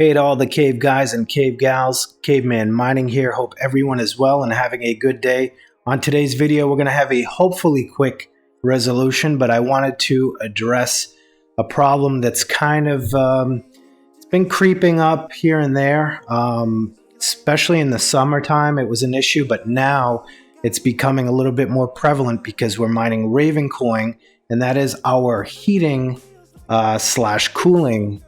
Hey to all the cave guys and cave gals, Caveman Mining here. Hope everyone is well and having a good day. On today's video, we're going to have a hopefully quick resolution, but I wanted to address a problem that's kind of it's been creeping up here and there, especially in the summertime. It was an issue, but now it's becoming a little bit more prevalent because we're mining Ravencoin, and that is our heating slash cooling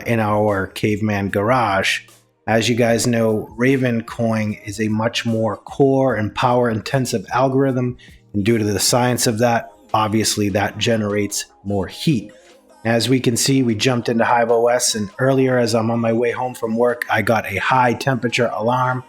in our Caveman garage. As you guys know, Ravencoin is a much more core and power intensive algorithm, and due to the science of that, obviously that generates more heat. As we can see, we jumped into Hiveos, and earlier as I'm on my way home from work, I got a high temperature alarm,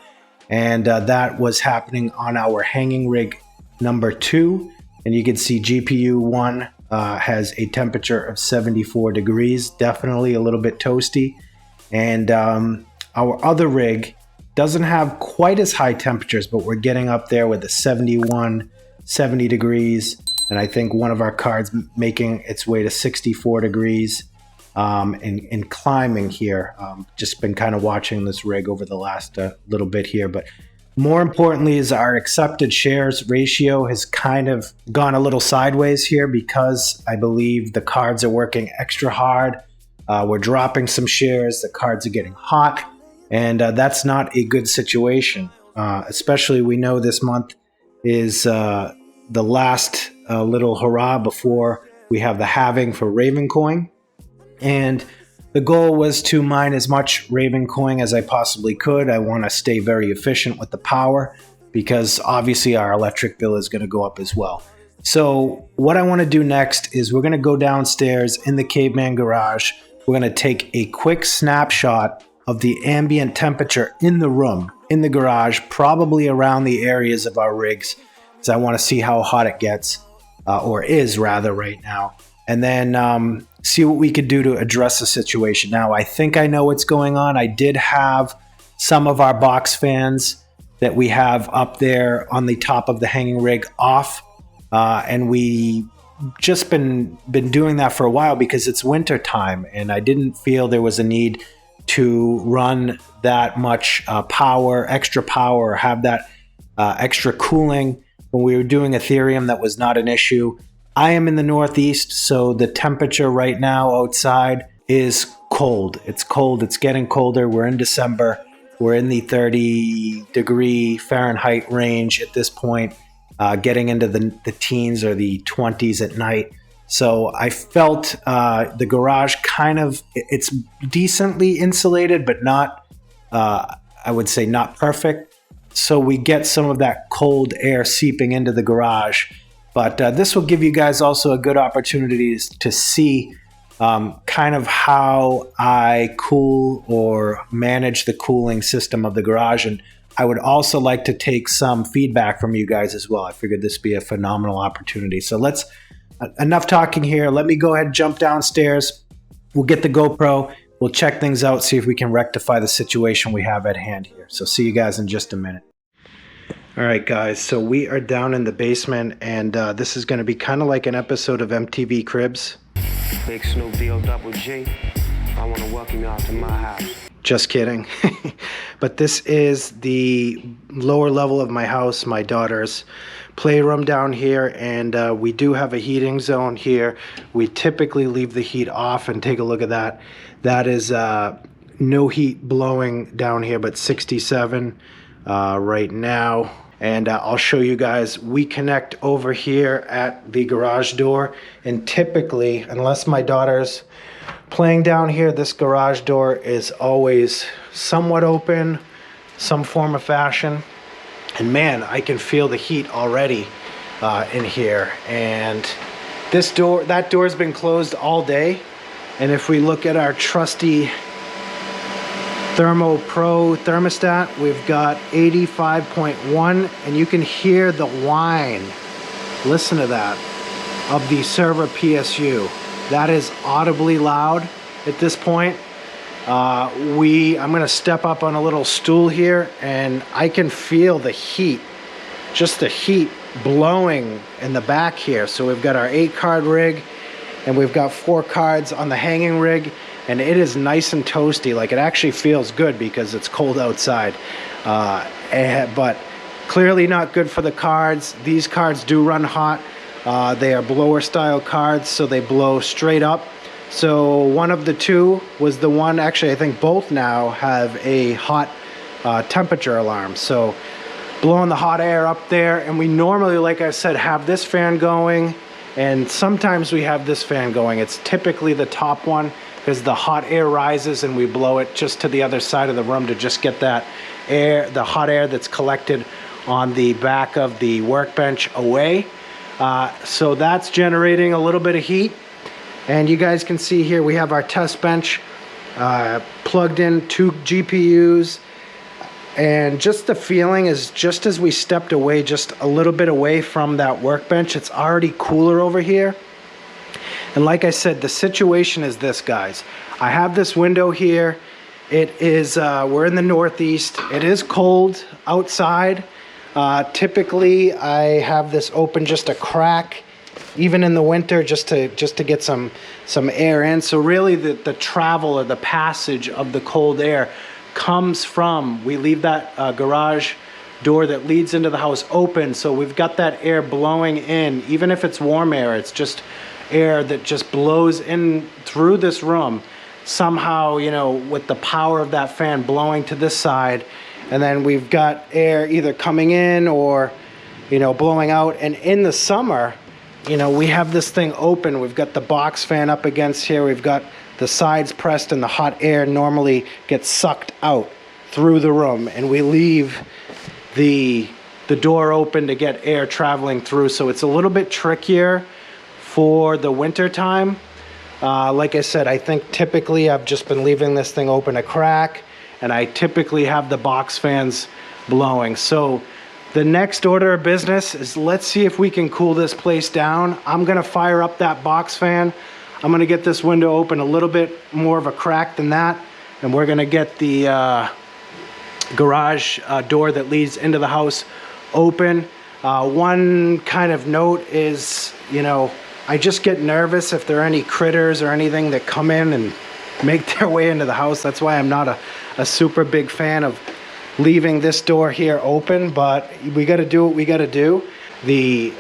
and that was happening on our hanging rig number 2, and you can see GPU 1 has a temperature of 74 degrees, definitely a little bit toasty. And our other rig doesn't have quite as high temperatures, but we're getting up there with the 71, 70 degrees. And I think one of our cards making its way to 64 degrees and climbing here. Just been kind of watching this rig over the last little bit here, but more importantly is our accepted shares ratio has kind of gone a little sideways here because I believe the cards are working extra hard. We're dropping some shares, the cards are getting hot, and that's not a good situation. Especially we know this month is the last little hurrah before we have the halving for Ravencoin. And the goal was to mine as much Ravencoin as I possibly could. I want to stay very efficient with the power because obviously our electric bill is going to go up as well. So what I want to do next is we're going to go downstairs in the Caveman garage. We're going to take a quick snapshot of the ambient temperature in the room, in the garage, probably around the areas of our rigs, because I want to see how hot it gets, or is rather right now. And then see what we could do to address the situation. Now, I think I know what's going on. I did have some of our box fans that we have up there on the top of the hanging rig off. And we just been doing that for a while because it's winter time. And I didn't feel there was a need to run that much extra power, or have that extra cooling. When we were doing ETHEREUM, that was not an issue. I am in the Northeast, so the temperature right now outside is cold. It's cold. It's getting colder. We're in December. We're in the 30 degree Fahrenheit range at this point, getting into the teens or the 20s at night. So I felt the garage it's decently insulated, but not, I would say not perfect. So we get some of that cold air seeping into the garage. But this will give you guys also a good opportunity to see kind of how I cool or manage the cooling system of the garage. And I would also like to take some feedback from you guys as well. I figured this would be a phenomenal opportunity. So enough talking here. Let me go ahead and jump downstairs. We'll get the GoPro. We'll check things out, see if we can rectify the situation we have at hand here. So see you guys in just a minute. All right, guys, so we are down in the basement, and this is going to be kind of like an episode of MTV Cribs. Big Snoop D-O-double-G, I want to welcome you out to my house. Just kidding. But this is the lower level of my house, my daughter's playroom down here, and we do have a heating zone here. We typically leave the heat off, and take a look at that. That is no heat blowing down here, but 67 right now. And I'll show you guys, we connect over here at the garage door, and typically, unless my daughter's playing down here, this garage door is always somewhat open, some form of fashion. And man, I can feel the heat already in here. And that door's been closed all day. And if we look at our trusty Thermo Pro thermostat, we've got 85.1, and you can hear the whine, listen to that, of the server PSU. That is audibly loud at this point. I'm gonna step up on a little stool here, and I can feel the heat, just the heat blowing in the back here. So we've got our 8-card rig, and we've got 4 cards on the hanging rig. and it is nice and toasty. Like, it actually feels good because it's cold outside, but clearly not good for the cards. These cards do run hot. They are blower style cards, so they blow straight up. So one of the two was the one, actually I think both now have a hot temperature alarm. So blowing the hot air up there, and we normally, like I said, have this fan going, and sometimes we have this fan going. It's typically the top one because the hot air rises and we blow it just to the other side of the room to just get that air, the hot air that's collected on the back of the workbench away. So that's generating a little bit of heat. And you guys can see here we have our test bench plugged in, 2 GPUs, and just the feeling is, just as we stepped away just a little bit away from that workbench, it's already cooler over here. And like I said, the situation is this, guys. I have this window here. It is we're in the Northeast. It is cold outside. Typically I have this open just a crack, even in the winter, just to get some air in. So really the travel or the passage of the cold air comes from, we leave that garage door that leads into the house open, so we've got that air blowing in. Even if it's warm air, it's just air that just blows in through this room somehow, you know, with the power of that fan blowing to this side. And then we've got air either coming in or, you know, blowing out. And in the summer, you know, we have this thing open. We've got the box fan up against here. We've got the sides pressed, and the hot air normally gets sucked out through the room, and we leave the door open to get air traveling through. So it's a little bit trickier for the winter time. Like I said, I think typically I've just been leaving this thing open a crack, and I typically have the box fans blowing. So the next order of business is, let's see if we can cool this place down. I'm gonna fire up that box fan. I'm gonna get this window open a little bit more of a crack than that, and we're gonna get the garage door that leads into the house open. One kind of note is, you know, I just get nervous if there are any critters or anything that come in and make their way into the house. That's why I'm not a super big fan of leaving this door here open, but we got to do what we got to do. The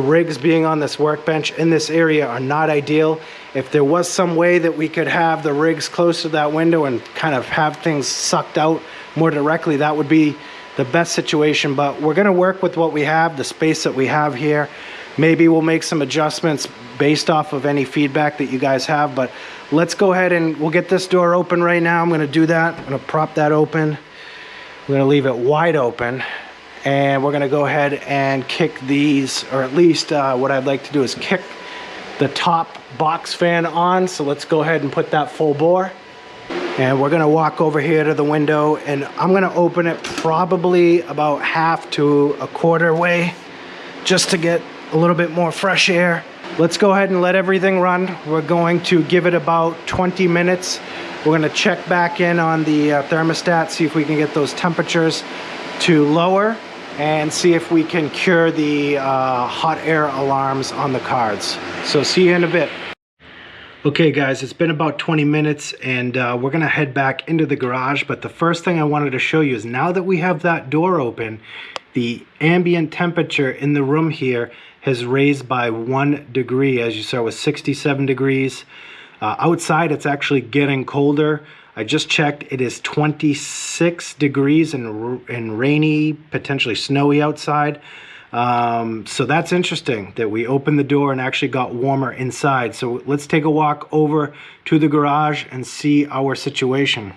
rigs being on this workbench in this area are not ideal. If there was some way that we could have the rigs close to that window and kind of have things sucked out more directly, that would be the best situation. But we're going to work with what we have, the space that we have here. Maybe we'll make some adjustments based off of any feedback that you guys have, but let's go ahead and we'll get this door open right now. I'm going to do that. I'm going to prop that open. We're going to leave it wide open, and we're going to go ahead and kick these, or at least what I'd like to do is kick the top box fan on. So let's go ahead and put that full bore, and we're going to walk over here to the window, and I'm going to open it probably about half to a quarter way just to get a little bit more fresh air. Let's go ahead and let everything run. We're going to give it about 20 minutes. We're going to check back in on the thermostat, see if we can get those temperatures to lower, and see if we can cure the hot air alarms on the cards. So see you in a bit. Okay guys, it's been about 20 minutes, and we're gonna head back into the garage. But the first thing I wanted to show you is, now that we have that door open, the ambient temperature in the room here has raised by 1 degree. As you saw, it was 67 degrees. Outside, it's actually getting colder. I just checked, it is 26 degrees and rainy, potentially snowy outside. So that's interesting that we opened the door and actually got warmer inside. So let's take a walk over to the garage and see our situation.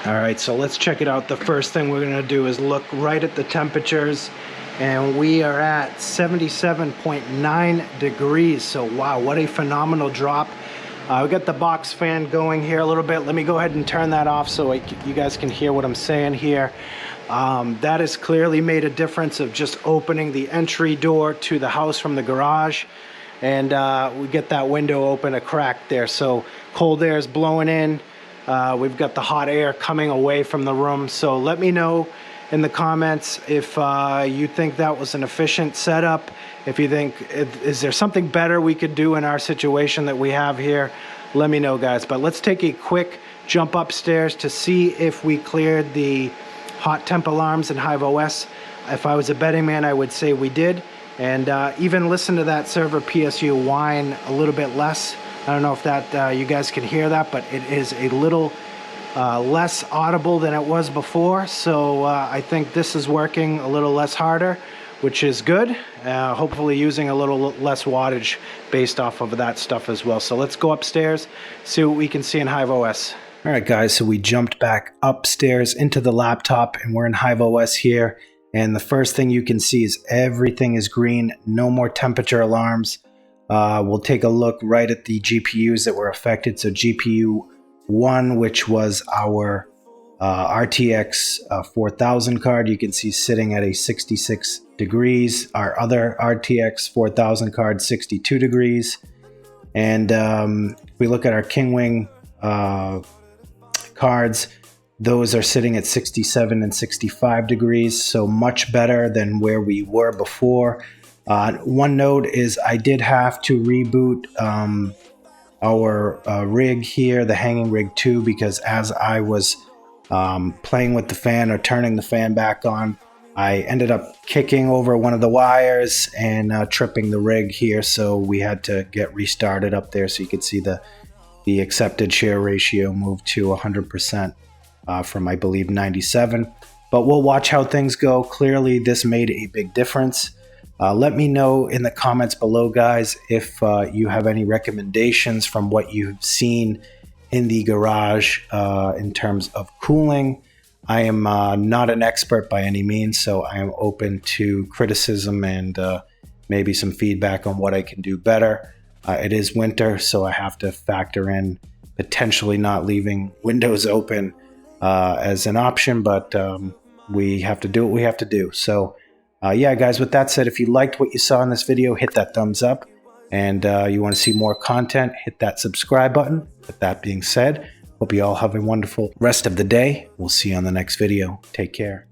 All right, so let's check it out. The first thing we're gonna do is look right at the temperatures, and we are at 77.9 degrees. So wow, what a phenomenal drop. We got the box fan going here a little bit. Let me go ahead and turn that off so you guys can hear what I'm saying here. That has clearly made a difference of just opening the entry door to the house from the garage, and we get that window open a crack there. So cold air is blowing in. We've got the hot air coming away from the room. So let me know in the comments if you think that was an efficient setup. If you think, is there something better we could do in our situation that we have here? let me know, guys. But let's take a quick jump upstairs to see if we cleared the hot temp alarms in Hiveos. If I was a betting man, I would say we did. And even listen to that server PSU whine a little bit less. I don't know if that you guys can hear that, but it is a little less audible than it was before. So I think this is working a little less harder, which is good. Hopefully using a little less wattage based off of that stuff as well. So let's go upstairs, see what we can see in Hiveos. All right, guys, so we jumped back upstairs into the laptop and we're in Hiveos here. And the first thing you can see is everything is green, no more temperature alarms. We'll take a look right at the GPUs that were affected. So GPU 1, which was our RTX 4000 card, you can see sitting at a 66 degrees. Our other RTX 4000 card, 62 degrees. And if we look at our Kingwin cards, those are sitting at 67 and 65 degrees, so much better than where we were before. One note is I did have to reboot our rig here, the hanging rig 2, because as I was playing with the fan or turning the fan back on, I ended up kicking over one of the wires and tripping the rig here, so we had to get restarted up there. So you can see the accepted share ratio moved to 100% from, I believe, 97. But we'll watch how things go. Clearly, this made a big difference. Let me know in the comments below, guys, if you have any recommendations from what you've seen in the garage in terms of cooling. I am not an expert by any means, so I am open to criticism and maybe some feedback on what I can do better. It is winter, so I have to factor in potentially not leaving windows open as an option, but we have to do what we have to do. So yeah, guys, with that said, if you liked what you saw in this video, hit that thumbs up. And you want to see more content, hit that subscribe button. With that being said, hope you all have a wonderful rest of the day. We'll see you on the next video. Take care.